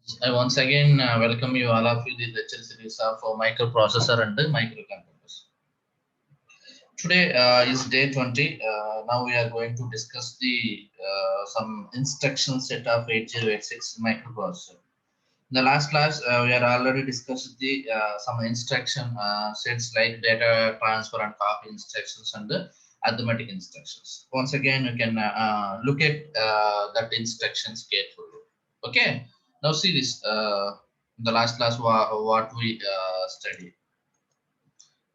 I once again welcome you all of you the lecture series of microprocessor and microcontrollers. Today is day 20. Now we are going to discuss the some instruction set of 8086 microprocessor. In the last class, we are already discussed the some instruction sets like data transfer and copy instructions and the arithmetic instructions. Once again, you can look at that instructions carefully. Okay. Now see this. In the last class, what we studied.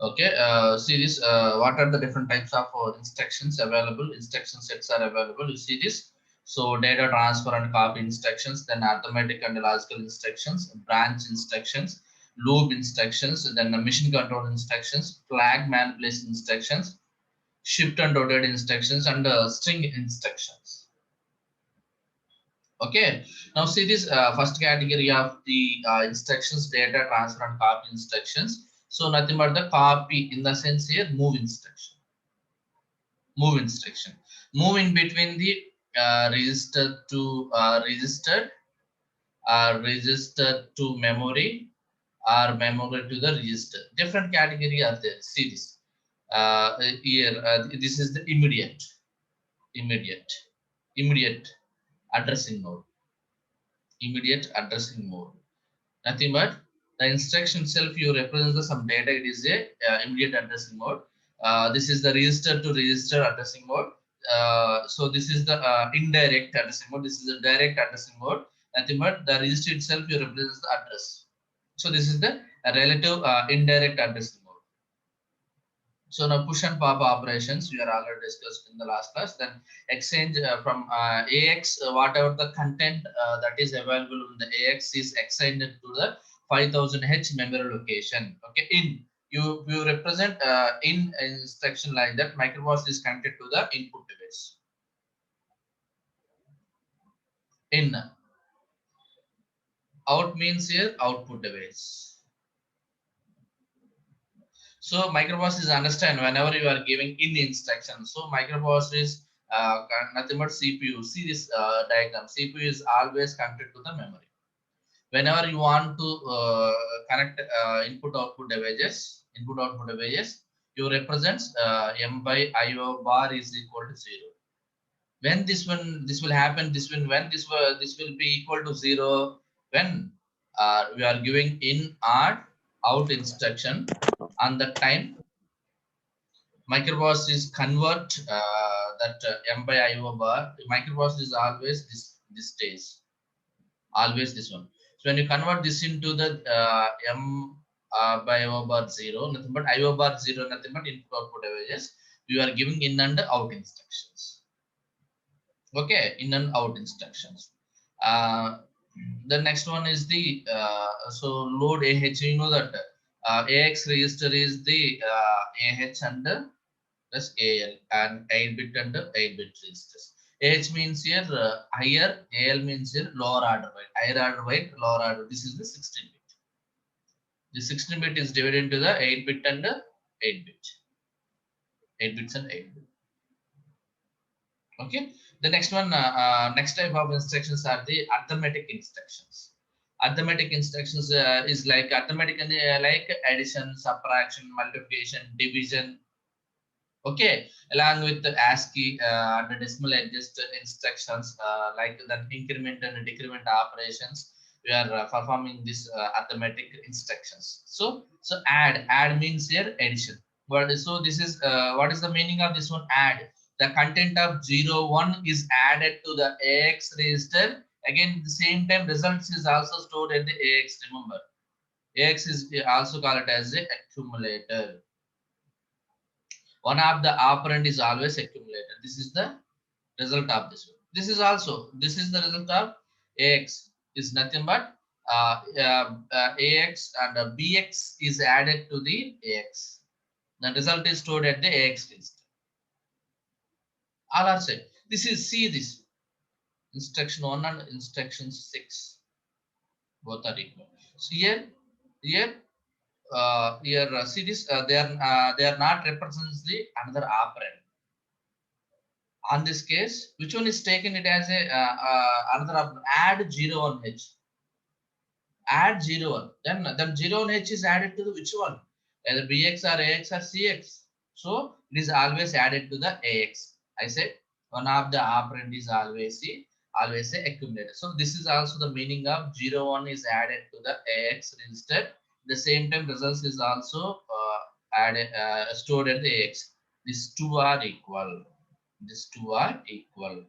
Okay. See this. What are the different types of instructions available? Instruction sets are available. You see this. So data transfer and copy instructions, then arithmetic and logical instructions, branch instructions, loop instructions, then the machine control instructions, flag manipulation instructions, shift and rotate instructions, and string instructions. Okay. Now see this first category of the instructions, data transfer and copy instructions. So nothing but the copy in the sense here move instruction. Move instruction. Moving between the register to register to memory or memory to the register. Different category are there. See this. Here this is the immediate immediate addressing mode. Immediate addressing mode. Nothing but the instruction itself you represent the some data. It is a immediate addressing mode. This is the register to register addressing mode. So this is the indirect addressing mode. This is the direct addressing mode. Nothing but the register itself you represent the address. So this is the relative indirect addressing mode. So now push and pop operations we are already discussed in the last class. Then exchange from AX, whatever the content that is available in the AX is exchanged to the 5000H memory location. Okay, you represent in instruction like that. Microprocessor is connected to the input device. In out means here output device. So microprocessor understand whenever you are giving in instruction. So microprocessor is nothing but CPU. See this diagram. CPU is always connected to the memory. Whenever you want to connect input output devices, you represent M by IO bar is equal to 0. When this will happen, this will be equal to 0 when we are giving in or out instruction on the time microprocessor is convert that M by IO bar. Microprocessor is always this stage, always this one. So when you convert this into the M by IO bar 0, nothing but IO bar 0, nothing but input output averages. You are giving in and out instructions. Okay, in and out instructions. Uh, the next one is the so load AH. You know that AX register is the AH and plus AL and 8-bit and 8-bit registers. AH means here higher, AL means here lower order byte, higher order byte, lower order. This is the 16-bit. The 16-bit is divided into the 8-bit and 8-bit. 8 bits and 8-bit. Okay. The next one, next type of instructions are the arithmetic instructions. Arithmetic instructions is like arithmetic like addition, subtraction, multiplication, division. Okay, along with the ASCII and the decimal adjust instructions like the increment and decrement operations, we are performing this arithmetic instructions. So add means here addition. But so this is what is the meaning of this one? Add. The content of 0, 1 is added to the AX register. Again, at the same time, results is also stored at the AX. Remember, AX is also called as the accumulator. One of the operand is always accumulated. This is the result of this one. This is the result of AX is nothing but AX and BX is added to the AX. The result is stored at the AX register. All are same. This is see this instruction 1 and instruction 6 both are equal. So here see this they are not represents the another operand. On this case, which one is taken it as a another add 0 1H. Add 0 1. Then 0 1 H is added to the which one? Either BX or AX or CX. So it is always added to the AX. I said one of the operand is always a accumulator. So this is also the meaning of 0 1 is added to the AX register. The same time results is also added stored at the AX. These two are equal. These two are equal.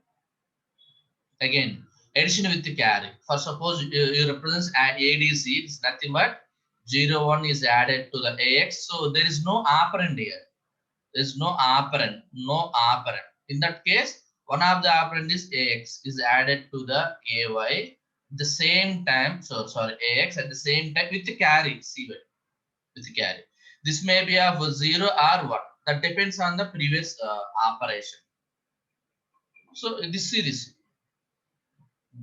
Again, addition with the carry. For suppose you represents ADC, it's nothing but 0 1 is added to the AX. So there is no operand here. There is no operand. No operand. In that case, one of the operand is AX is added to the AY. At the same time, so sorry, AX at the same time with the carry, CY with the carry. This may be of 0 or 1. That depends on the previous operation. So this series.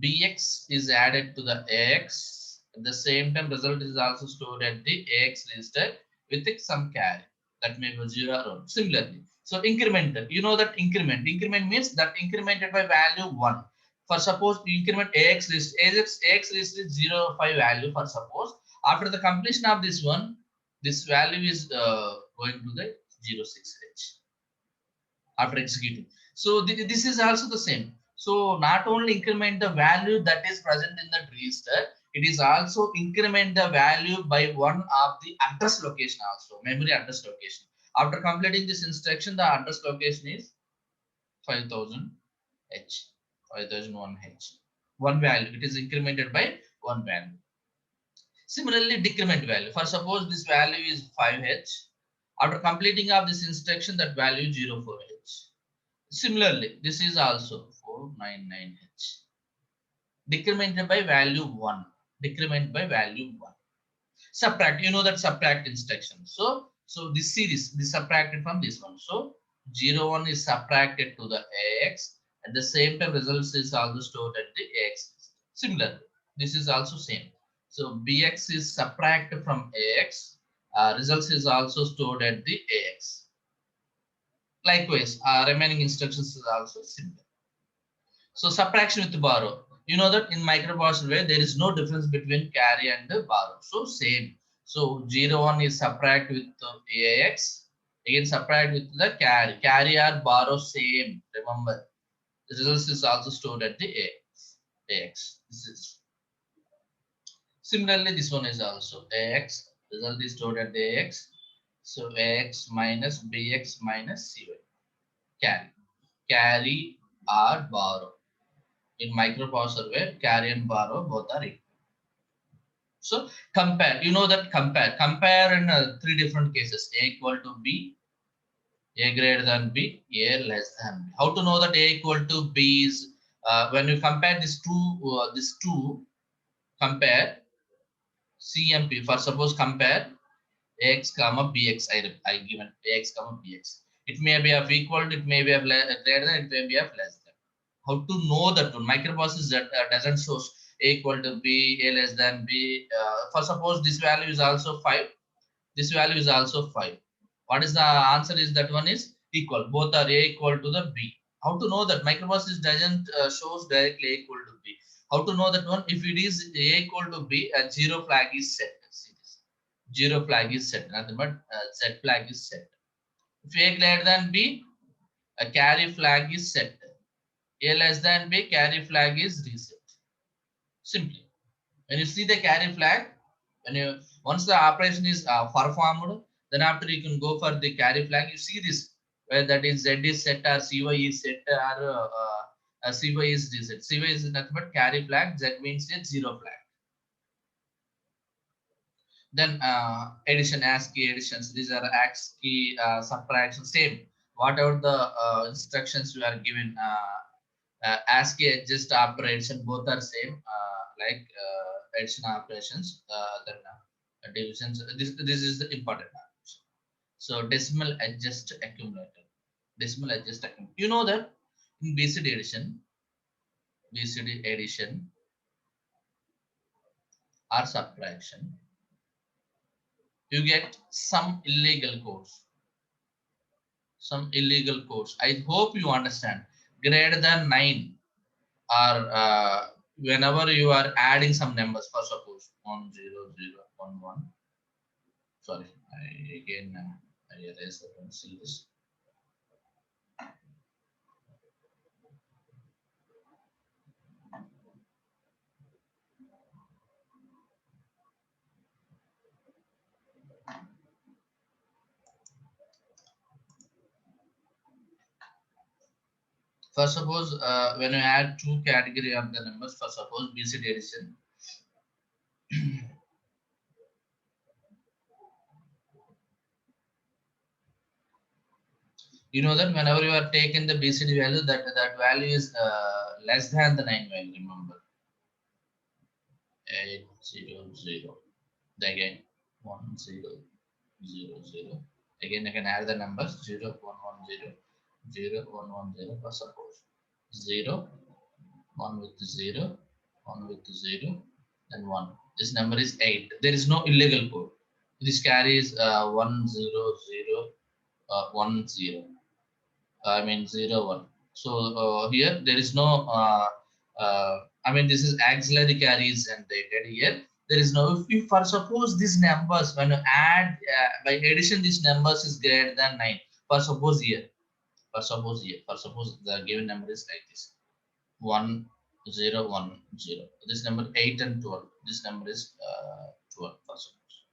BX is added to the AX. At the same time, result is also stored at the AX register with some carry. That may be 0 or 1. Similarly, so incremental. You know that increment. Increment means that incremented by value 1. For suppose increment AX list, AX list is 0, 5 value for suppose. After the completion of this one, this value is going to the 06H after executing. So this is also the same. So not only increment the value that is present in the register, it is also increment the value by one of the address location also, memory address location. After completing this instruction, the address location is 5000 H, 5001 H. One value, it is incremented by one value. Similarly, decrement value. For suppose this value is 5H. After completing of this instruction, that value 04H. Similarly, this is also 499H. Decremented by value 1. Decrement by value 1. Subtract, you know that subtract instruction. So this series, this subtracted from this one. So 0 1 is subtracted to the AX. At the same time, results is also stored at the AX. Similarly, this is also same. So BX is subtracted from AX. Results is also stored at the AX. Likewise, remaining instructions is also similar. So subtraction with borrow. You know that in microprocessor way there is no difference between carry and borrow. So same. So 0 1 is subtract with AX. Again subtract with the carry. Carry or borrow same. Remember, the results is also stored at the AX. This is similarly this one is also AX. Result is stored at the AX. So AX minus BX minus CY. Carry. Carry or borrow. In microprocessor where carry and borrow both are equal. So compare, you know that compare in 3 different cases: A equal to B, A greater than B, A less than B. How to know that A equal to B is when you compare these two compare CMP. For suppose compare AX comma BX. I given AX comma BX. It may be of equal, it may be of greater than, it may be of less than. How to know that one? Microprocessor that doesn't show A equal to B, A less than B. For suppose this value is also 5. This value is also 5. What is the answer is that one is equal. Both are A equal to the B. How to know that? Microprocessor doesn't shows directly A equal to B. How to know that one? If it is A equal to B, a 0 flag is set. See this. 0 flag is set. Nothing but Z flag is set. If A greater than B, a carry flag is set. A less than B, carry flag is reset. Simply, when you see the carry flag, once the operation is performed, then after you can go for the carry flag. You see this where that is Z is set or CY is set or CY is reset. CY is nothing but carry flag. Z means a 0 flag. Then addition, ASCII additions. These are ASCII subtraction. Same. Whatever the instructions you are given. ASCII adjust operation both are same like addition operations then divisions. This is the important operation. So decimal adjust accumulator. Decimal adjust accumulator. You know that in BCD addition or subtraction, you get some illegal codes. Some illegal codes. I hope you understand. Greater than 9 or whenever you are adding some numbers, for suppose 11. Sorry, I erased that one. See this. First, suppose when you add two category of the numbers, for suppose BCD addition, you know that whenever you are taking the BCD value, that value is less than the 9 value. Remember, 800. Again 1000. Again, I can add the numbers 0110, 0110. For suppose 0, 1 with 0, 1 with 0, and 1. This number is 8. There is no illegal code. This carries 10010. I mean 01. So here there is no. I mean this is auxiliary carries generated here. There is no. If for suppose these numbers when you add by addition these numbers is greater than 9. For suppose here. For suppose the given number is like this. 1010. This number 8 and 12. This number is 12. For suppose.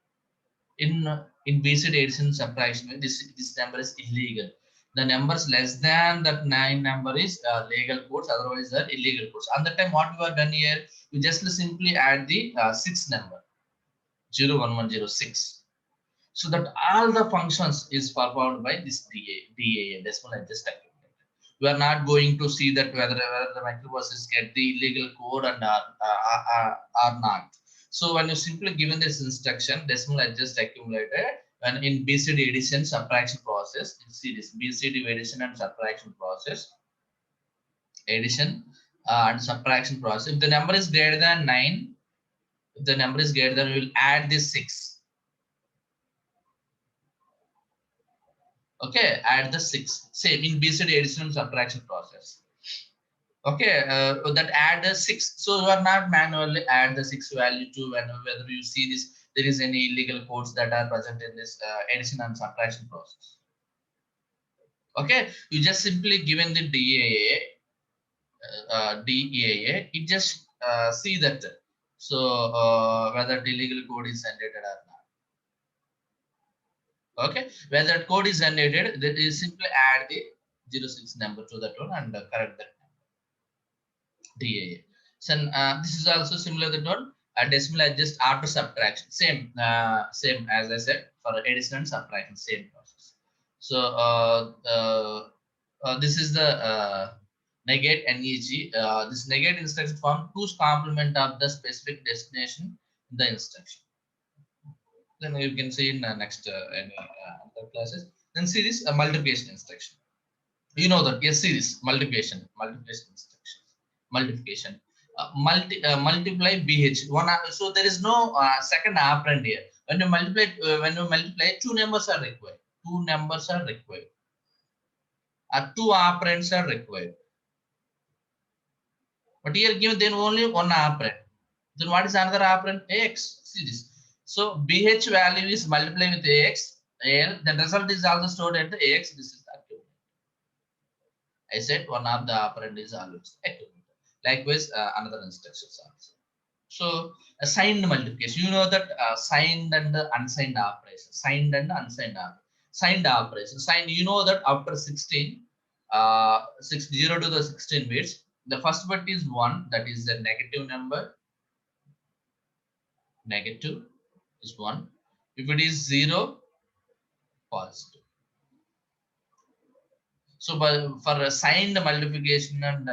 In BCD addition subtraction, this number is illegal. The numbers less than that 9 number is legal codes, otherwise they are illegal codes. And that time what we have done here, we just simply add the 6 number 01106. So that all the functions is performed by this DAA, decimal adjust accumulator. We are not going to see that whether the microprocessors get the illegal code and are not. So when you simply given this instruction, decimal adjust accumulator, when in BCD addition subtraction process, you see this BCD addition and subtraction process, and subtraction process. If the number is greater than 9, if the number is greater than, we will add this 6. Okay, add the 6. Same in BCD addition and subtraction process. Okay, that add the 6. So you are not manually add the 6 value to whether you see this there is any illegal codes that are present in this addition and subtraction process. Okay, you just simply given the DAA, it just see that. So whether the illegal code is generated or not. Okay, whether that code is generated, that is simply add the 06 number to that one and correct that DAA. So this is also similar to that one. Decimal adjust after subtraction. Same as I said for addition and subtraction, same process. So this is the negate NEG. This negate instruction form 2's complement of the specific destination in the instruction. Then you can see in next any other classes. Then see this multiplication instruction. You know that, yes, see this multiplication instructions. Multiplication. Multiply BH one. So there is no second operand here. When you multiply, two numbers are required. Two operands are required. But here given then only one operand. Then what is another operand? AX. See this. So BH value is multiplied with AX. AL. The result is also stored at the AX. This is the accumulator. I said one of the operand is always accumulator. Likewise, another instructions also. So signed multiplication. You know that signed and unsigned operation. Signed and unsigned operation. Signed operation. Signed. You know that after 16, 0 to the 16 bits, the first bit is 1. That is the negative number. Negative is 1. If it is 0, positive. So for signed multiplication and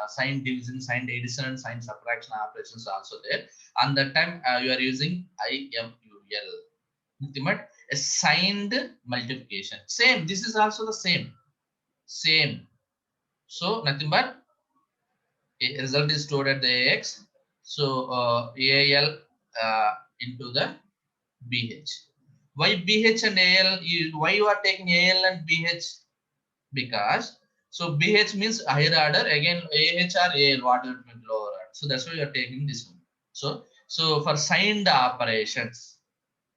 signed division, signed addition, and signed subtraction operations also there. And that time you are using IMUL. But a signed multiplication. Same. This is also the same. So nothing but a result is stored at the AX. So AL into the BH. Why BH and AL? Why you are taking AL and BH? Because so BH means higher order, again AH or AL, what will be lower order. So that's why you are taking this one. So So for signed operations,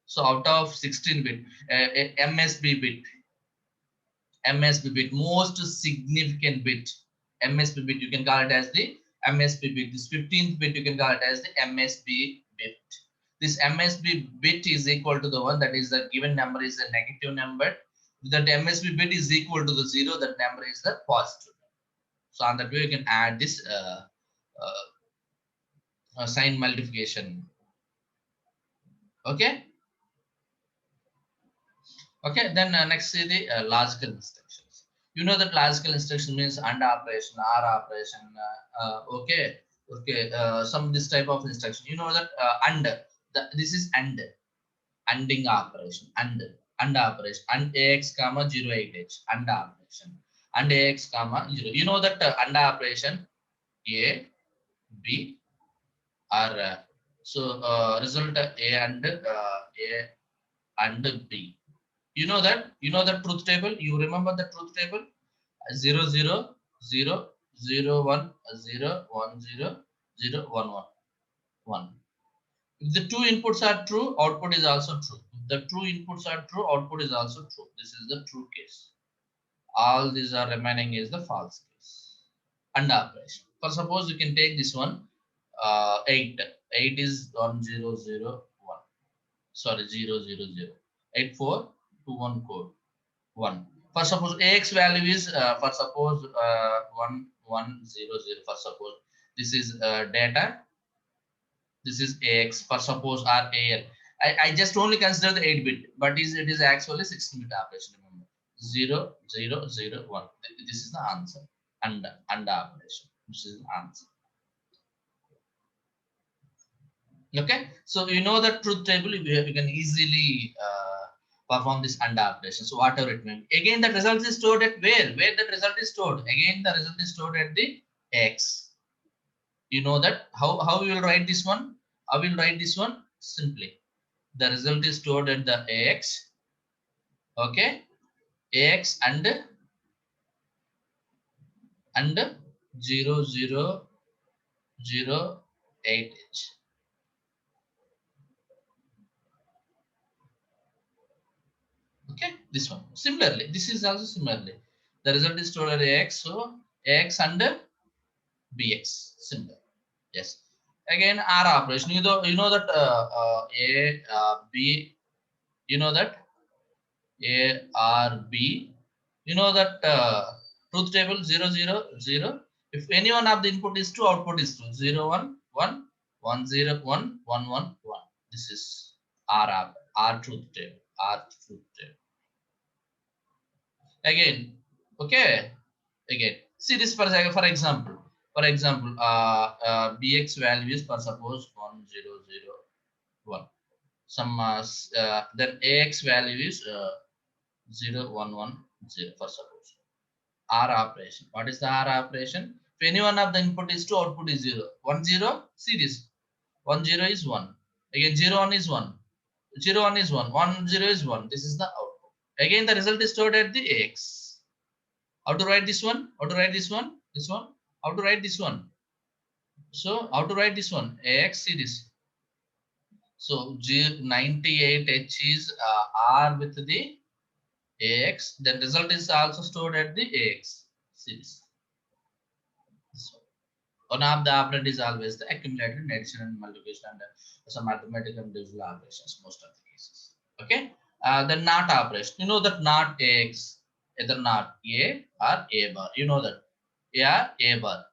so out of 16 bit, MSB bit, most significant bit, MSB bit, you can call it as the MSB bit. This 15th bit, you can call it as the MSB bit. This MSB bit is equal to the one, that is the given number is a negative number. That MSB bit is equal to the 0, that number is the positive. So on that way, you can add this sign multiplication. Okay. Okay, then next is the logical instructions. You know that logical instruction means AND operation, OR operation. Some this type of instruction. You know that AND. This is ANDing operation. AND operation. AND AX comma 08H. AND operation. AND AX comma 0. You know that AND operation A, B, or result A and B. You know that truth table. You remember the truth table? 0 0 0 0 1 0 1 0 0 1 1 1. If the two inputs are true, output is also true. If the two inputs are true, output is also true. This is the true case. All these are remaining is the false case. AND operation. For suppose you can take this one, 8. 8 is 1 0 0 1. Sorry, 0 0 0. 8 4 2 1 code 1. For suppose AX value is for suppose 1 1 0 0. For suppose this is data. This is AX for suppose or AL. I just only consider the 8 bit, but it is actually 16 bit operation. Remember 0 0 0 1. This is the answer. And operation. This is the answer. Okay, so you know the truth table, you can easily perform this AND operation. So whatever it may be. Again, the result is stored at where? Where the result is stored? Again, the result is stored at the X. You know that how you will write this one? I will write this one simply. The result is stored at the AX. Okay, AX and 0 0 0 8H. Okay, this one similarly, this is also similarly, the result is stored at AX, so AX and BX similar. Yes, again R operation. You know that A B, you know that A R B, you know that truth table 0 0 0. If any one of the input is true, output is true. 0 1 1 1 0 1 1 1 1. This is R truth table. R truth table. Again, okay, again see this for example, bx values for suppose 1 0 0 1, some then ax value is 0 1 1 0 for suppose. R operation, what is the R operation? If any one of the input is 2, output is 0 1 0. See this 1 0 is 1, again 0 1 is 1, 0 1 is 1, 1 0 is 1. This is the output. Again the result is stored at the ax. How to write this one? How to write this one? This one? How to write this one? So how to write this one? AX series. So G98H is R with the AX. The result is also stored at the AX series. So one of the operand is always the accumulated addition and multiplication and some mathematical and divisional operations most of the cases. Okay. The NOT operation. You know that NOT AX, either NOT A or A bar. You know that A or A bar.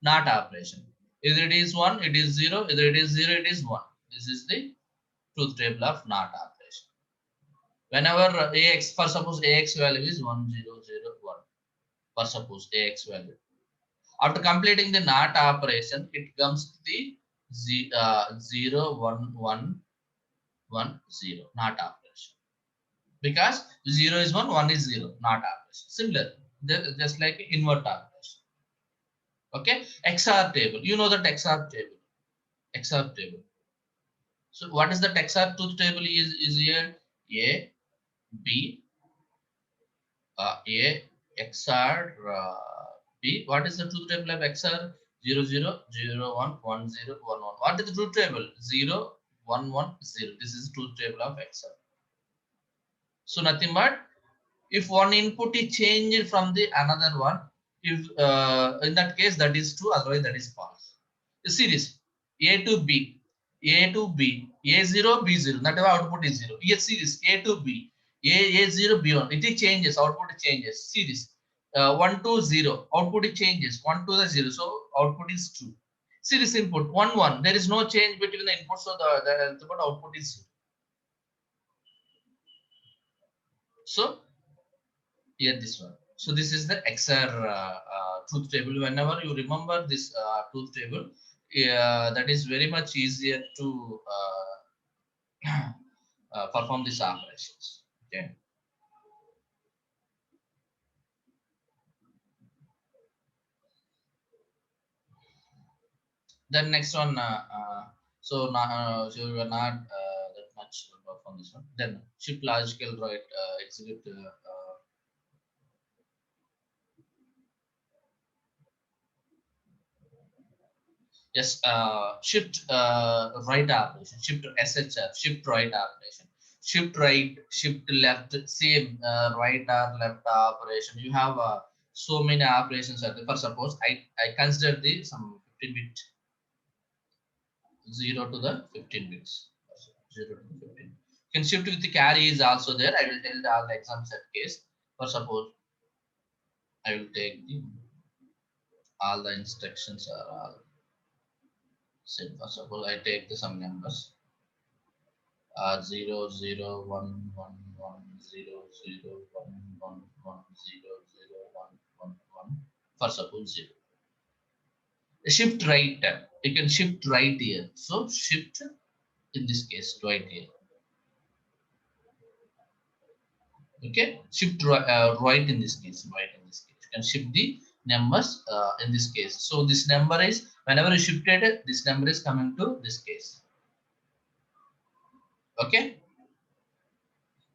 NOT operation. Either it is 1, it is 0, either it is 0, it is 1. This is the truth table of NOT operation. Whenever AX, for suppose AX value is 1 0 0 1. For suppose AX value. After completing the NOT operation, it comes to the 0 1 1 1 0 NOT operation. Because 0 is 1, 1 is 0, NOT operation. Similar, just like invert operation. Okay, XOR table. You know that XOR table. XOR table. So what is the XOR truth table is here? A, B, A, XOR B. What is the truth table of XOR? 0 0 0 1 1 0 1 1. What is the truth table? 0 1 1 0. This is truth table of Excel. So nothing but if one input is changed from the another one, if in that case that is true, otherwise that is false. You see this A to B, A to B, A0 B0. That output is 0. Yes, see this A to B, A0 B1. It changes, output changes. See this 1 to 0, output changes. 1 to the 0, so output is 2. See this input 1 1. There is no change between the inputs, so the output is 0. So here this one. So this is the XOR truth table. Whenever you remember this truth table, that is very much easier to perform these operations. Okay. Then next one. So now so you are not that much perform this one. Then shift logical right execute. Yes, shift right operation, shift SHF, shift right operation, shift right, shift left, same right or left operation. You have so many operations. For suppose I consider the some 15 bit 0 to the 15 bits, 0 to 15. Can shift with the carry is also there. I will tell the all the exam set case. For suppose I will take the all the instructions are all set. For suppose I take the some numbers. 0 0 1 1 1 0 0 1 1 1 0 0 1 1 1 for suppose 0. Shift right, you can shift right here. So shift in this case right here. Okay, shift right in this case, right in this case. You can shift the numbers in this case. So this number is whenever you shifted it, this number is coming to this case. Okay,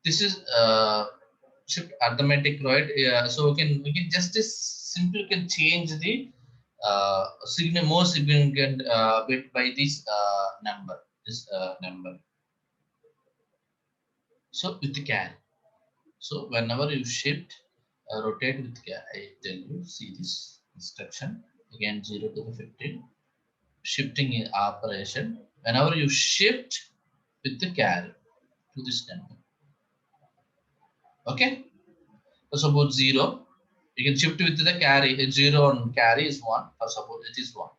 this is shift arithmetic, right? Yeah, so we can just simply can change the more significant bit by this number. So with the carry. So whenever you shift, rotate with carry. I tell you, see this instruction again 0 to the 15. Shifting in operation. Whenever you shift with the carry to this number. Okay. So suppose 0. You can shift with the carry. 0 and carry is 1. For suppose it is 1.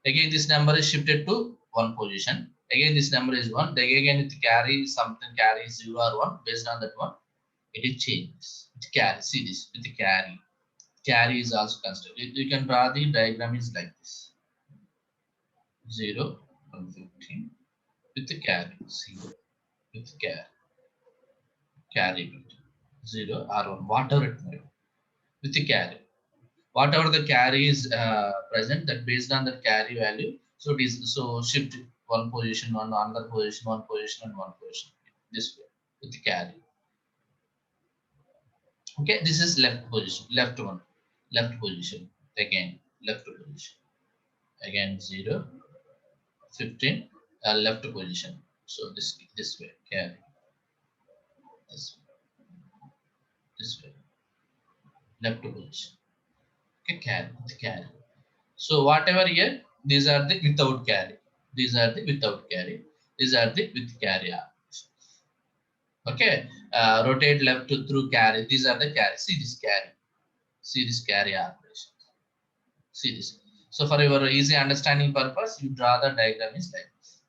Again, this number is shifted to 1 position. Again, this number is 1. Again, it carries something, carries 0 or 1. Based on that one, it is changes. It carry. See this with the carry. Carry is also considered. You can draw the diagram is like this. 0 and 15 with the carry. 0 with the carry bit. 0 or 1. Whatever it may be. With the carry. Whatever the carry is present, that based on the carry value, so it is so shift one position, one another position, one position, and one position this way with the carry. Okay, this is left position, left one, left position again, left position again 0, 15, left position. So this way carry, this way left position. Okay, carry. So whatever here, these are the without carry. These are the without carry. These are the with carry operations. Okay, rotate left to through carry. These are the carry. See this carry. See this carry operations. See this. So for your easy understanding purpose, you draw the diagram is like this.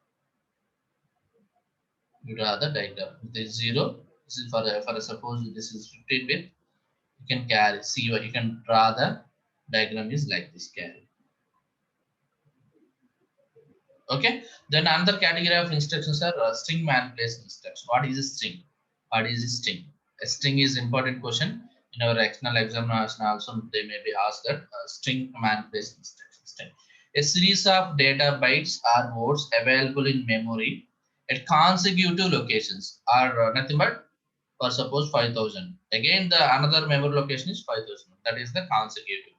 You draw the diagram. This 0. This is for suppose this is 15 bit. You can carry. See you can draw the diagram is like this carry. Okay, then another category of instructions are string manipulation instructions. What is a string? What is a string? A string is important question in our external examination. Also, they may be asked that string manipulation instructions. A series of data bytes or words available in memory at consecutive locations are nothing but for suppose 5000. Again, the another memory location is 5000. That is the consecutive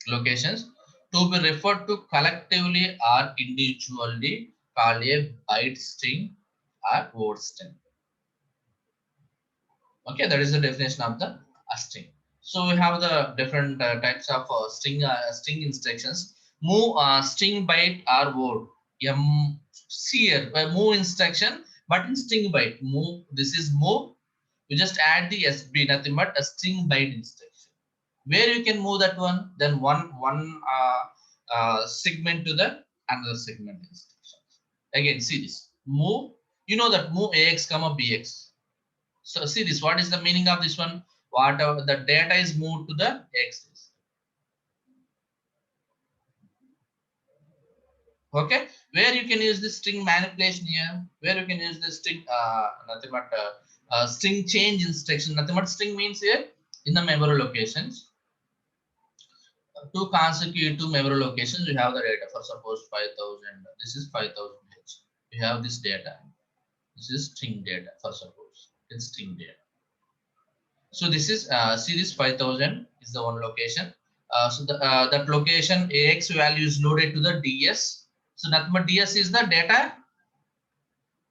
locations to be referred to collectively or individually called a byte string or word string. Okay, that is the definition of the string. So we have the different types of string instructions. Move string byte or word. Here move instruction, but in string byte. Move. This is move. You just add the SB, nothing but a string byte instruction. Where you can move that one, then one segment to the another segment instructions. Again, see this move. You know that move AX comma BX. So see this, what is the meaning of this one? Whatever the data is moved to the axis. Okay, where you can use the string manipulation here, where you can use the string, nothing but string change instruction. Nothing but string means here in the memory locations. Two consecutive memory locations, you have the data for suppose 5000. This is 5000 H. You have this data. This is string data for suppose it's string data. So this is see this 5000 is the one location. So that location AX value is loaded to the DS. So nothing but DS is the data.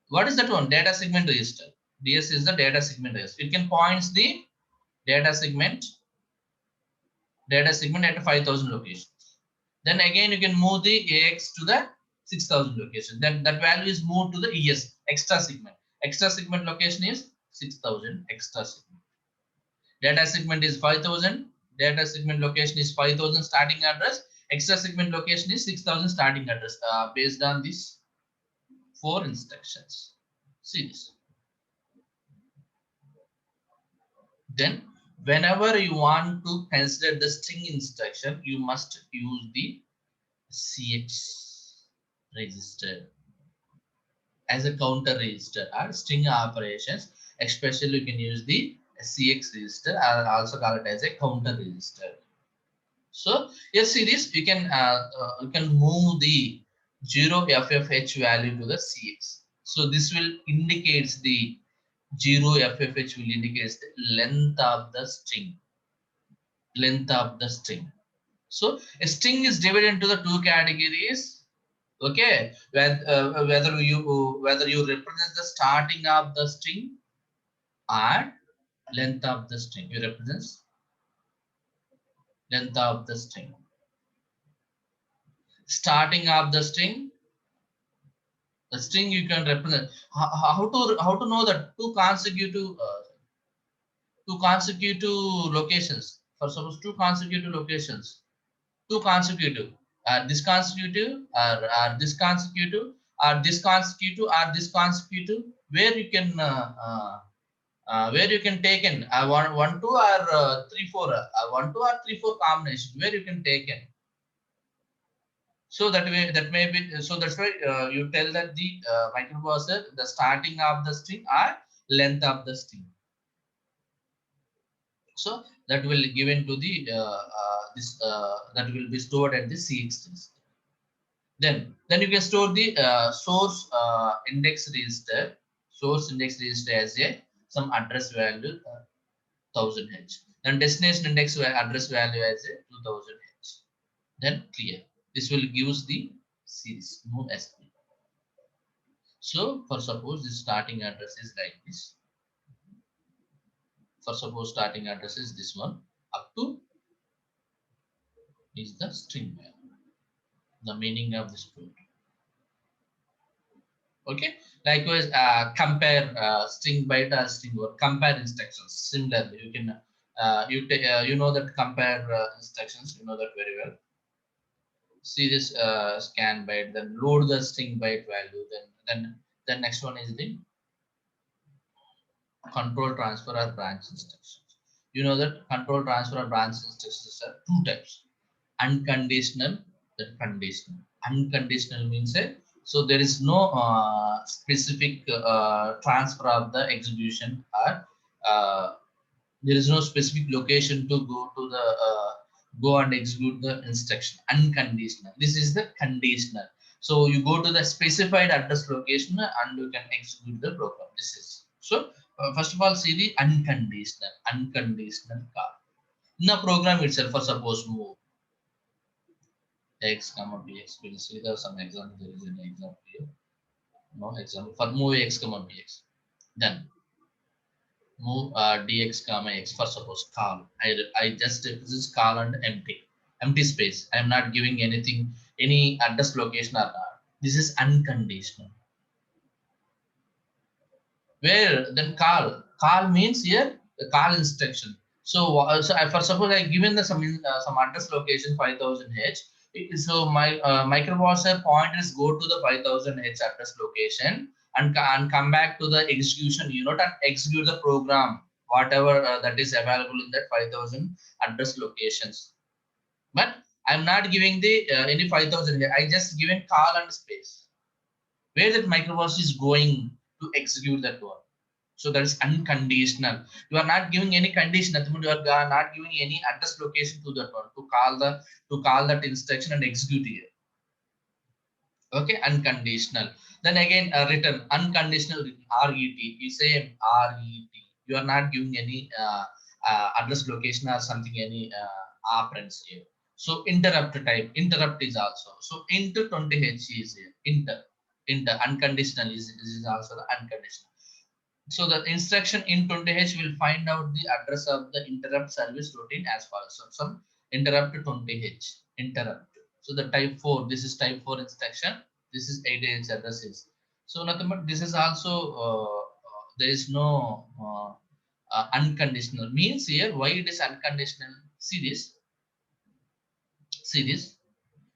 What is that one? Data segment register. DS is the data segment register. It can points the data segment at 5000 locations. Then again you can move the AX to the 6000 location. Then that value is moved to the ES extra segment. Extra segment location is 6000 extra segment. Data segment is 5000. Data segment location is 5000 starting address. Extra segment location is 6000 starting address based on these 4 instructions. See this. Then whenever you want to consider the string instruction, you must use the CX register as a counter register or string operations. Especially you can use the CX register or also call it as a counter register. So yes, see this, you can move the 0 FFH value to the CX. So this will indicates the 0 FFH will indicates the length of the string. So a string is divided into the 2 categories. Okay, whether you represent the starting of the string or length of the string. You represent length of the string. Starting of the string. The string you can represent. How to know that two consecutive locations. For suppose two consecutive locations. Two consecutive. This consecutive or this consecutive or this consecutive or this consecutive. Where you can take in one two or 3 4 1 2 or 3 4 combination where you can take in. So that way, that may be, so that's why you tell that the microprocessor, the starting of the string or length of the string. So that will given to the that will be stored at the CX register. Then you can store the source index register. Source index register as a some address value 1000H. Then destination index address value as a 2000H. Then clear. This will gives the series no SP. So for suppose the starting address is like this. For suppose starting address is this one up to is the string value. The meaning of this code. Okay. Likewise, compare string byte or string word. Compare instructions. Similarly, you can you know that compare instructions. You know that very well. See this scan byte, then load the string byte value. Then the next one is the control transfer or branch instructions. You know that control transfer or branch instructions are 2 types: unconditional, then conditional. Unconditional means so there is no specific transfer of the execution or there is no specific location to go to the go and execute the instruction. Unconditional. This is the conditional. So you go to the specified address location and you can execute the program. This is so. First of all, see the unconditional call. In the program itself, for suppose move x comma bx. We'll see there some example. There is an example here. No example for move x comma bx. Then move dx comma x for suppose call. I just this is call and empty space. I am not giving anything, any address location or not. This is unconditional. Where then call means here the call instruction. So, for suppose I given the some address location 5000h. So my microprocessor pointers go to the 5000h address location and come back to the execution unit and execute the program whatever that is available in that 5000 address locations. But I'm not giving the any 5000 here. I just given call and space where that microprocessor is going to execute that one. So that is unconditional. You are not giving any condition. You are not giving any address location to that one to call that instruction and execute here. Okay, unconditional. Then again, return unconditional return, RET. We say RET. You are not giving any address location or something, any operands here. So interrupt type. Interrupt is also. So into 20h is here. Inter unconditional is also the unconditional. So the instruction in 20h will find out the address of the interrupt service routine as follows. So some interrupt 20h interrupt. So the type 4, this is type 4 instruction. This is 8h address is. So nothing but this is also there is no unconditional means here. Why it is unconditional? See this.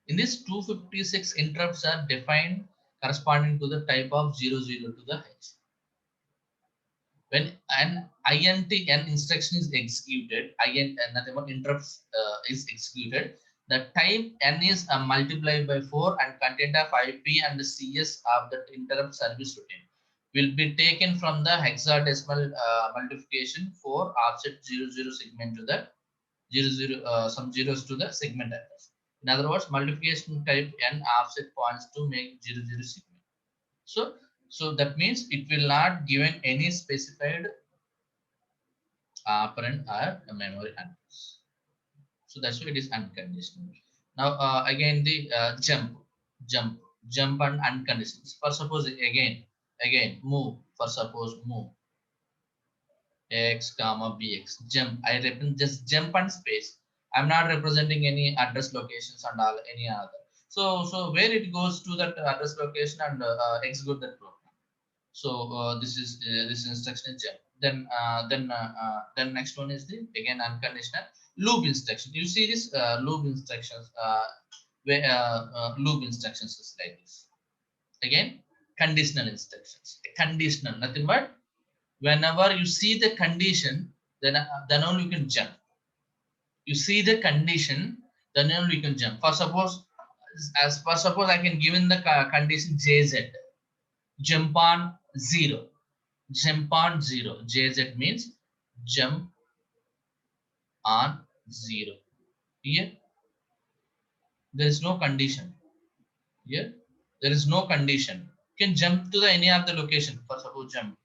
In this 256 interrupts are defined corresponding to the type of 00 to the h. When an INT instruction is executed, nothing but interrupts is executed, the type n is multiplied by 4 and content of IP and the CS of the interrupt service routine will be taken from the hexadecimal multiplication for offset 00 segment to the 00 some zeros to the segment address. In other words, multiplication type n offset points to make 00 segment. So that means it will not given any specified operand or a memory address. So that's why it is unconditional. Now again the jump and unconditional. For suppose again move. For suppose move x comma bx jump. I represent just jump and space. I'm not representing any address locations and all any other. So where it goes to that address location and execute that program. So this is this instruction is jump. Then next one is the again unconditional loop instruction. You see this loop instructions where loop instructions is like this. Again conditional instructions. Conditional nothing but whenever you see the condition, then only you can jump. You see the condition, then only you can jump. For suppose I can give in the condition JZ. Jump on 0. Jump on 0. JZ means jump on 0. Here there is no condition. Here there is no condition. You can jump to the any of the location. For suppose jump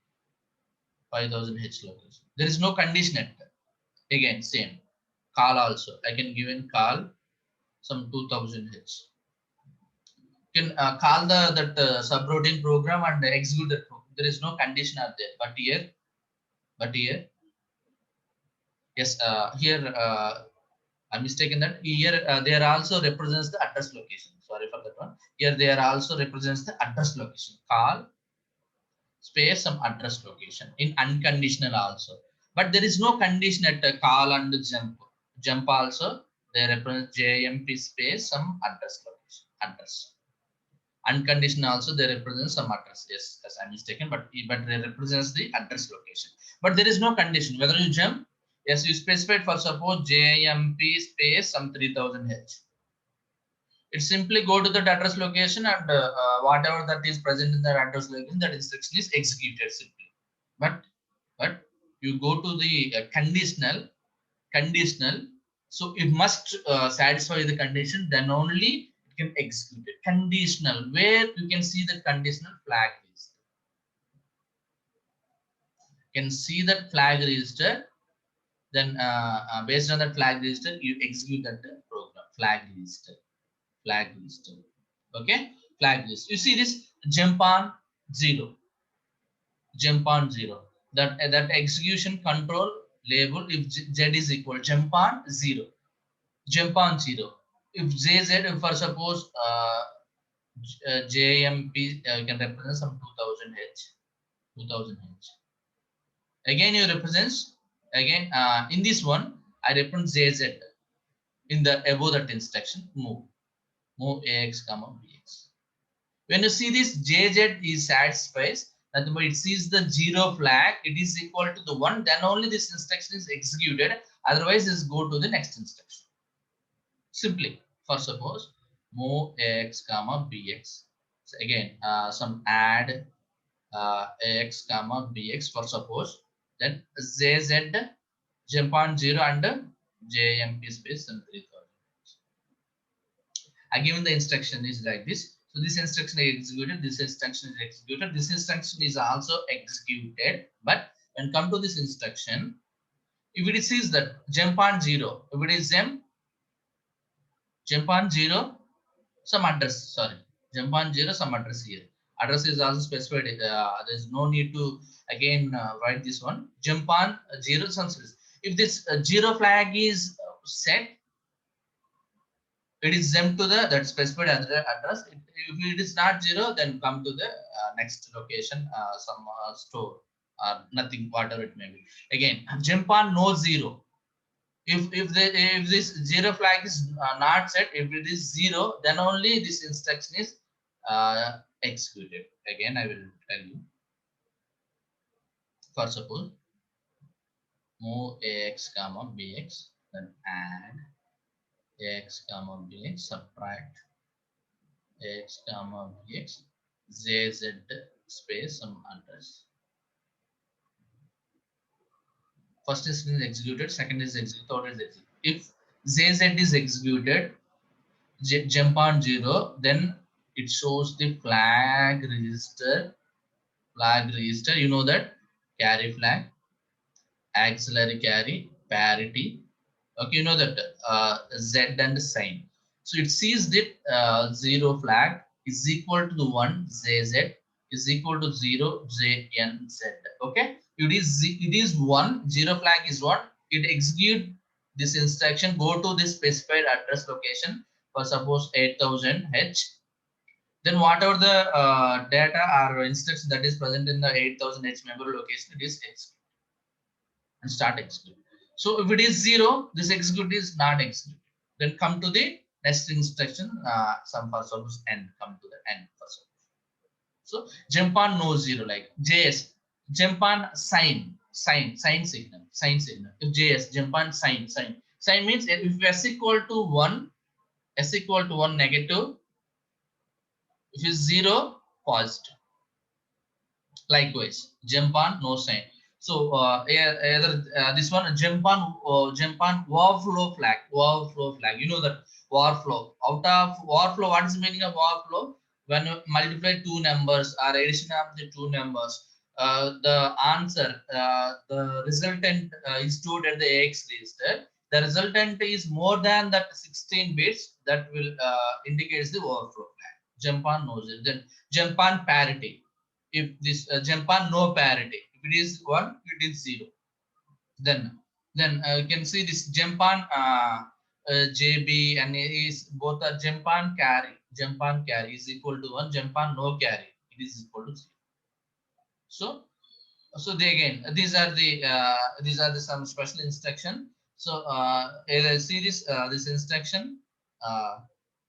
5000h location. There is no condition at that. Again same. Call also. I can give in call some 2000h. You can call that subroutine program and execute that program. There is no condition out there. But here yes here I'm mistaken that here there also represents the address location. Sorry for that one. Here there also represents the address location. Call space some address location in unconditional also. But there is no condition at call and jump. Jump also they represent JMP space some address location. Address. Unconditional also they represent some address. Yes, I'm mistaken, but they represents the address location. But there is no condition whether you jump. Yes, you specified for suppose JMP space some 3000h. It simply go to the address location and whatever that is present in the address location, that instruction is executed simply. But you go to the conditional. So it must satisfy the condition, then only it can execute it. Conditional, where you can see the conditional flag register. You can see that flag register. Then based on that flag register, you execute that program flag register. flag register. Okay, flag register. You see this jump on 0, jump on 0. That execution control label if z is equal jump on 0, jump on 0. If zz, if for suppose JMP, you can represent some 2000 H, 2000 H. Again, you represents again in this one I represent ZZ in the above that instruction move AX comma BX. When you see this JZ is satisfied, that means it sees the 0 flag, it is equal to the 1, then only this instruction is executed. Otherwise, is go to the next instruction. Simply, for suppose move AX comma BX. So again, some add AX comma BX for suppose, then ZZ jump on 0 and JMP space and 3000. Again, the instruction is like this. So this instruction is executed, this instruction is executed, this instruction is also executed. But when come to this instruction, if it is that jump on 0, if it is jump on 0, some address, sorry, jump on 0, some address here. Address is also specified. There is no need to again write this one. Jump on 0, some space. If this 0 flag is set, it is jump to the that specified address. If it is not 0, then come to the next location, some store or nothing, whatever it may be. Again, jump on no 0. If this 0 flag is not set, if it is 0, then only this instruction is executed. Again, I will tell you. For suppose move AX comma BX, then add AX comma BX, subtract AX comma BX, ZZ space some address. First is executed, second is executed, third is executed. If ZZ is executed, jump on 0, then it shows the flag register. Flag register, you know that carry flag, auxiliary carry, parity. Okay, you know that Z and sign. So it sees that 0 flag is equal to the 1 ZZ is equal to 0 JNZ. Okay, it is 1, 0 flag is 1. It execute this instruction, go to this specified address location for suppose 8000 H. Then whatever the data or instruction that is present in the 8000 H memory location, it is executed and start execute. So if it is 0, this execute is not executed. Then come to the next instruction, some for suppose end, come to the end for suppose. So jump on no 0, like JS, jump on sign signal. If JS, jump on sign means if S equal to 1, S equal to 1 negative, if is 0 positive. Likewise, jump on no sign. So either this one jump on overflow flag. You know that overflow. Out of overflow, what is the meaning of overflow? When you multiply two numbers or addition of the two numbers, the answer, the resultant is stored at the AX register. The resultant is more than that 16 bits. That will indicates the overflow flag. Jump on no zero. Then jump on parity. If this jump on no parity, if it is 1, it is 0. Then you can see this jump on JB and is both are jump on carry. Jump on carry is equal to 1. Jump on no carry, it is equal to 0. So they again these are the some special instruction. So either see this instruction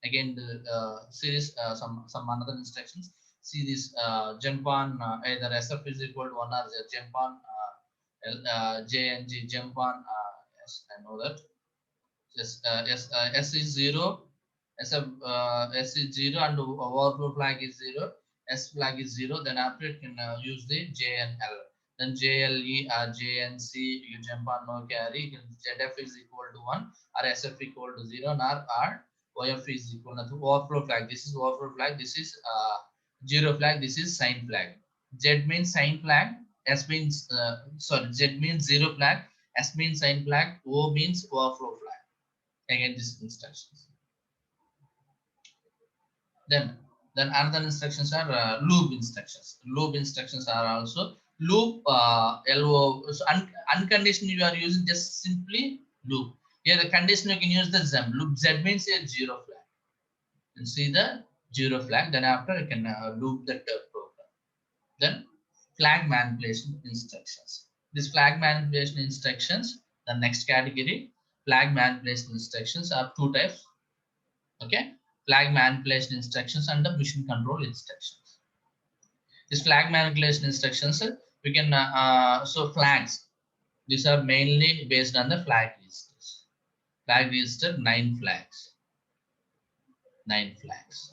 again the series some another instructions. See this jump on either SF is equal to 1 or jump on J and G jump on yes, I know that. Just S is 0, S is 0 and overflow flag is 0, S flag is 0. Then after it can use the J and L. Then JLE or JNC, you jump on no carry. ZF is equal to 1 or SF equal to 0 or OF is equal to overflow flag. This is overflow flag. This is 0 flag. This is sign flag. Z means sign flag. S means Z means 0 flag. S means sign flag. O means overflow flag. Again, this instructions. Then another instructions are loop instructions. Loop instructions are also loop LO. So unconditional you are using just simply loop. Here the condition you can use the Z loop. Z means a zero flag. You see the zero flag. Then after you can loop that program. Then flag manipulation instructions. These flag manipulation instructions, the next category, flag manipulation instructions are two types. Okay, flag manipulation instructions and the mission control instructions. These flag manipulation instructions, we can so flags. These are mainly based on the flag registers. Flag register 9 flags. 9 flags.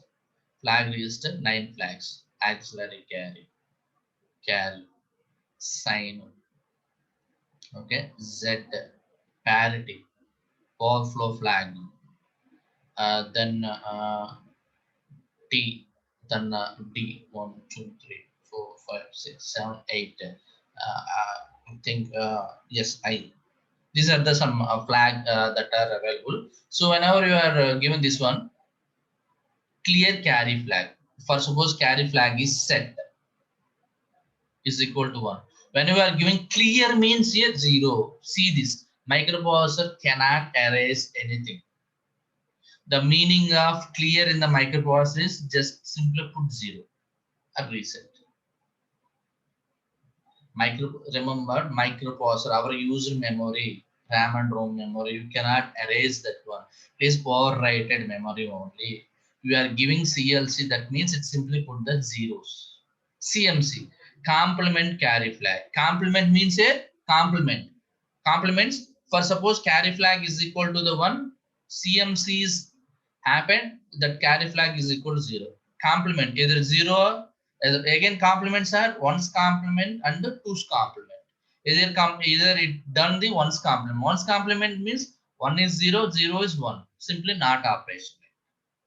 Flag register 9 flags. Auxiliary carry, carry, sign. Okay, Z, parity, overflow flag. Then T, then D, 1, 2, 3, 4, 5, 6, 7, 8. I think yes, I. These are the some flag that are available. So whenever you are given this one, clear carry flag. For suppose carry flag is set is equal to 1. When you are giving clear means here 0. See this microprocessor cannot erase anything. The meaning of clear in the microprocessor is just simply put 0 or reset. Remember microprocessor, our user memory, RAM and ROM memory, you cannot erase that one. It is overwritten memory only. You are giving CLC, that means it simply put the zeros. CMC, complement carry flag. Complement means a complement. Complements, for suppose carry flag is equal to the 1, CMC is happened, that carry flag is equal to 0. Complement, either 0, again complements are one's complement and the two's complement. Either it done the one's complement. One's complement means 1 is 0, 0 is 1. Simply not operation.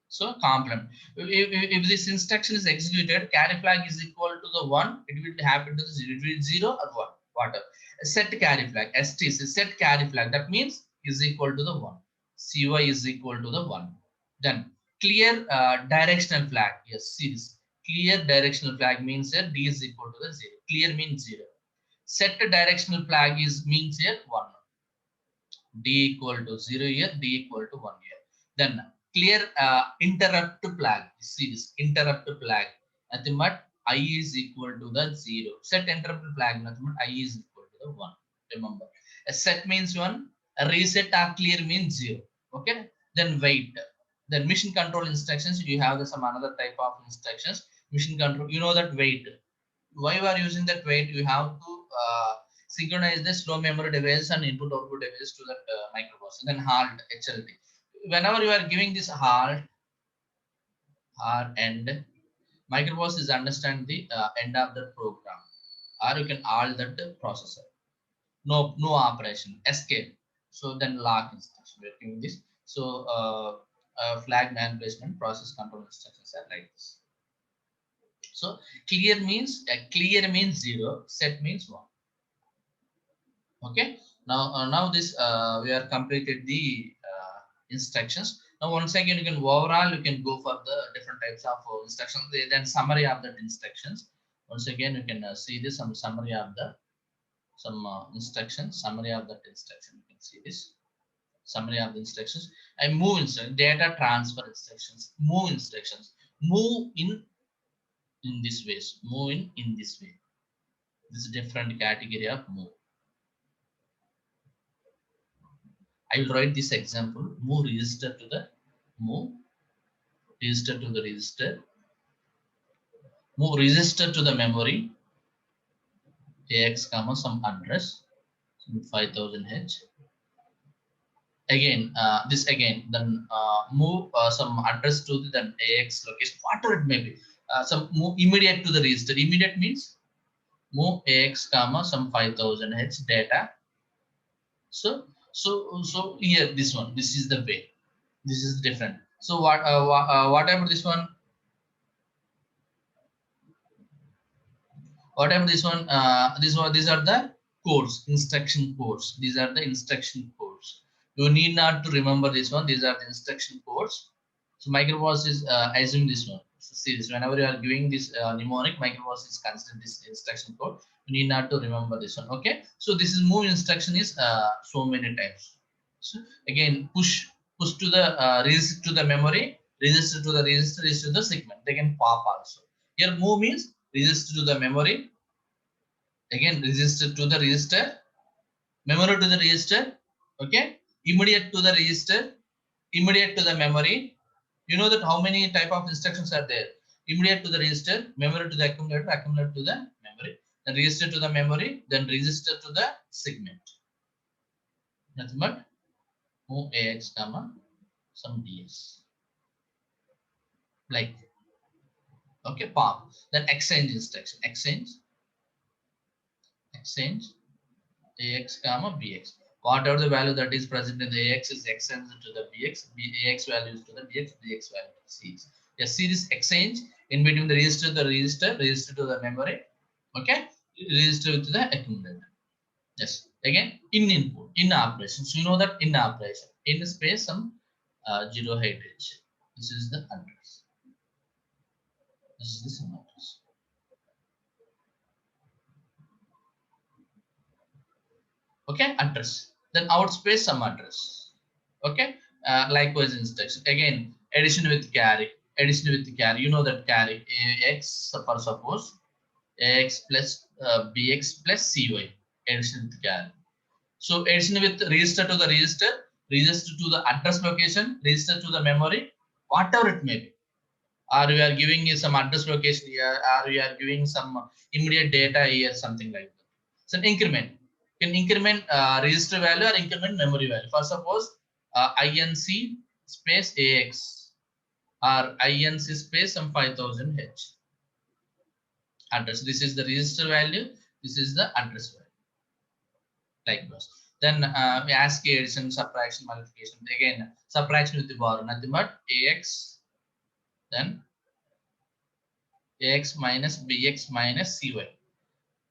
So complement. If this instruction is executed, carry flag is equal to the 1, it will happen to the 0. It will be 0 or 1, whatever. Set carry flag, ST is set carry flag. That means is equal to the 1. CY is equal to the 1. Then clear directional flag. Yes, see this. Clear directional flag means here D is equal to the 0. Clear means 0. Set directional flag is means here 1. D equal to 0 here, D equal to 1 here. Then clear interrupt flag. See this interrupt flag. Nothing but I is equal to the 0. Set interrupt flag. Nothing but I is equal to the 1. Remember, a set means 1. A reset or clear means 0. Okay. Then wait. Then mission control instructions. You have some another type of instructions. Mission control. You know that wait. Why you are using that wait? You have to synchronize the slow memory device and input output device to that microprocessor. Then halt HLT. Whenever you are giving this halt end, microprocessor understand the end of the program, or you can halt that processor. No operation. Escape. So then lock instruction. We are giving this. So flag manipulation process control instructions are like this. So clear means 0. Set means 1. Okay, now this we are completed the instructions. Now once again you can overall you can go for the different types of instructions, then summary of that instructions. Once again you can see this some summary of the instructions, summary of that instruction. You can see this summary of the instructions. And move instruction, data transfer instructions, move instructions, move in this ways, move in this way. This is different category of move. I will write this example. Move register to the move register to the register. Move register to the memory. AX comma some address 5000H. Again, this again. Then move some address to the then AX location, whatever it may be. Some move immediate to the register. Immediate means move AX comma some 5000H data. So here this one. This is the way. This is different. So what about this one? Whatever this one, these are the codes, instruction codes. These are the instruction codes. You need not to remember this one. These are the instruction codes. So microprocessor is assume this one. So see this, whenever you are giving this mnemonic, microprocessor is considered this instruction code. You need not to remember this one. Okay. So this is move instruction is so many types. So again, push to the register to the memory, register to the register to the segment. They can pop also. Here move means register to the memory. Again, register to the register, memory to the register. Okay. Immediate to the register, immediate to the memory. You know that how many type of instructions are there? Immediate to the register, memory to the accumulator, accumulator to the memory, then register to the memory, then register to the segment. Nothing but move AX comma some DS. Like, okay, pop. Then exchange instruction. Exchange AX comma BX. Whatever the value that is present in the AX is exchanged to the BX, AX value is to the BX, BX value to CX. A series exchange in between the register to the memory, okay, register to the accumulator. Yes, again, in input, in operations, you know that in operation, in space some 0 height edge. This is the address. This is the sum address. Okay, address. Then outspace some address. Okay, likewise instruction. Again, addition with carry. Addition with carry. You know that carry AX, for suppose AX plus BX plus CY. Addition with carry. So addition with register to the register to the address location, register to the memory, whatever it may be. Or we are giving you some address location here, or we are giving some immediate data here, something like that. So increment. You can increment register value or increment memory value. For suppose INC space AX or INC space some 5000 H address. This is the register value. This is the address value. Like this. Then ASCII addition, subtraction, multiplication. Again, subtraction with the bar, nothing but AX, then AX minus BX minus CY.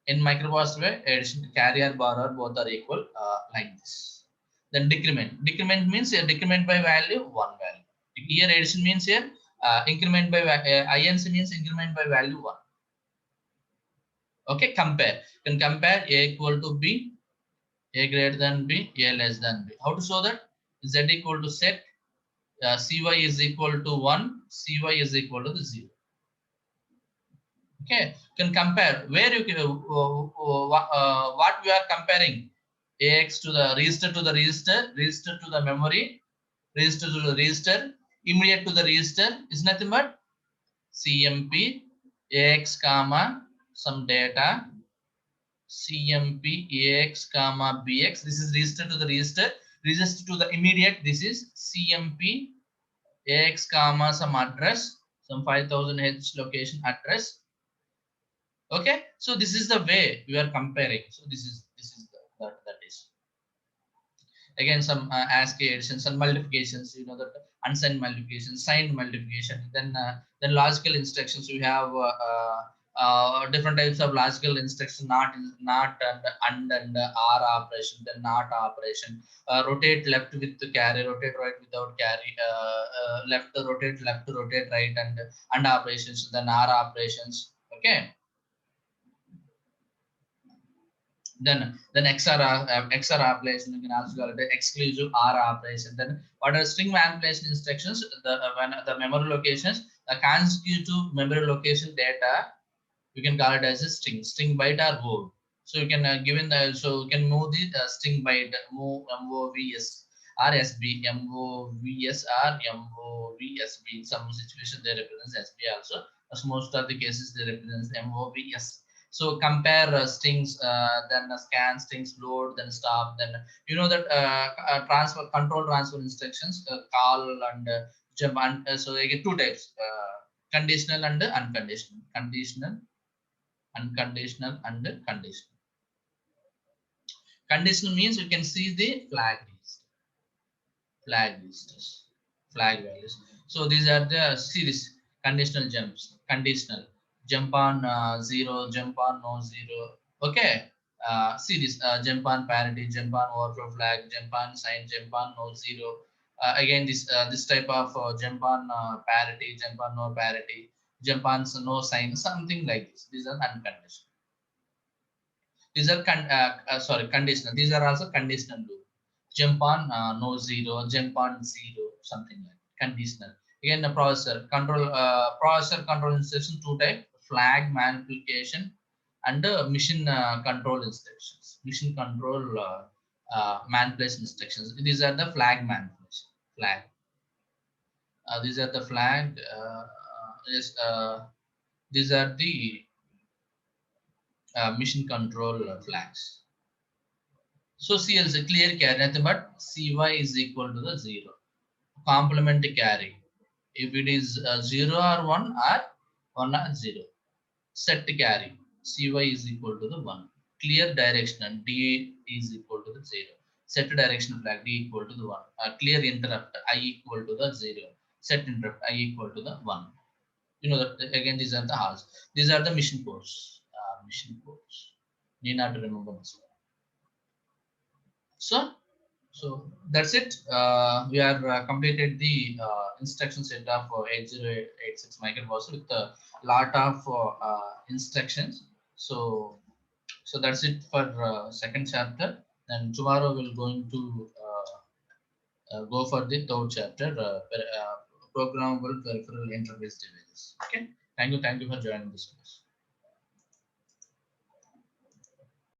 In microprocessor way, addition, carrier bar or both are equal like this. Then decrement. Decrement means decrement by value, one value. Here addition means here increment by INC means increment by value 1. Okay, compare. You can compare A equal to B, A greater than B, A less than B. How to show that? Z equal to set, Cy is equal to 1, Cy is equal to the 0. Okay, you can compare where you can what we are comparing. AX to the register to the memory, register to the register, immediate to the register is nothing but CMP AX comma some data CMP AX comma BX. This is register to the register to the immediate. This is CMP AX comma some address, some 5000 H location address. Okay, so this is the way we are comparing. So this is that is. Again, some ASCII additions and multiplications. You know that unsigned multiplication, signed multiplication. Then logical instructions. We have different types of logical instruction, not and R operation, then not operation, rotate left with the carry, rotate right without carry, left rotate right, and operations, then R operations. Okay, then XOR operation, you can also call it the exclusive R operation. Then what are string manipulation instructions? When the memory locations, the consecutive memory location data, you can call it as a string byte or word. So you can so you can move the string byte, move MOVS or SB, MOVS or MOVSB. In some situation they represent SB also, as most of the cases they represent MOVS. So compare strings, then scan strings, load, then stop. Then you know that control transfer instructions, call and jump, and so they get two types: conditional and unconditional. Conditional, unconditional, and conditional. Conditional means you can see the flag list, flag values. So these are the series conditional jumps. Conditional jump on 0, jump on no 0. Okay, series jump on parity, jump on overflow flag, jump on sign, jump on no 0. again this type of jump on parity, jump on no parity, jump on no sign, something like this. These are unconditional. These are conditional. These are also conditional loop. Jump on no zero, jump on zero, something like that. Conditional. Again, the processor control instruction, two type: flag manipulation and mission control instructions. Mission control manipulation instructions. These are the flag manipulation. Flag. These are the flag. Yes, these are the mission control flags. So CLC, clear carry, nothing but CY is equal to the 0. Complement carry. If it is 0 or 1 or 1 or 0. Set carry. CY is equal to the 1. Clear directional. D is equal to the 0. Set direction flag. D equal to the 1. Clear interrupt. I equal to the 0. Set interrupt. I equal to the 1. You know that again, these are the halves. These are the mission codes. Mission codes. Need not to remember this one. So that's it. We are completed the instruction set of 8086 microprocessor with a lot of instructions. So that's it for second chapter. And tomorrow we're going to go for the third chapter, programmable peripheral interface devices. Okay. Thank you for joining this class.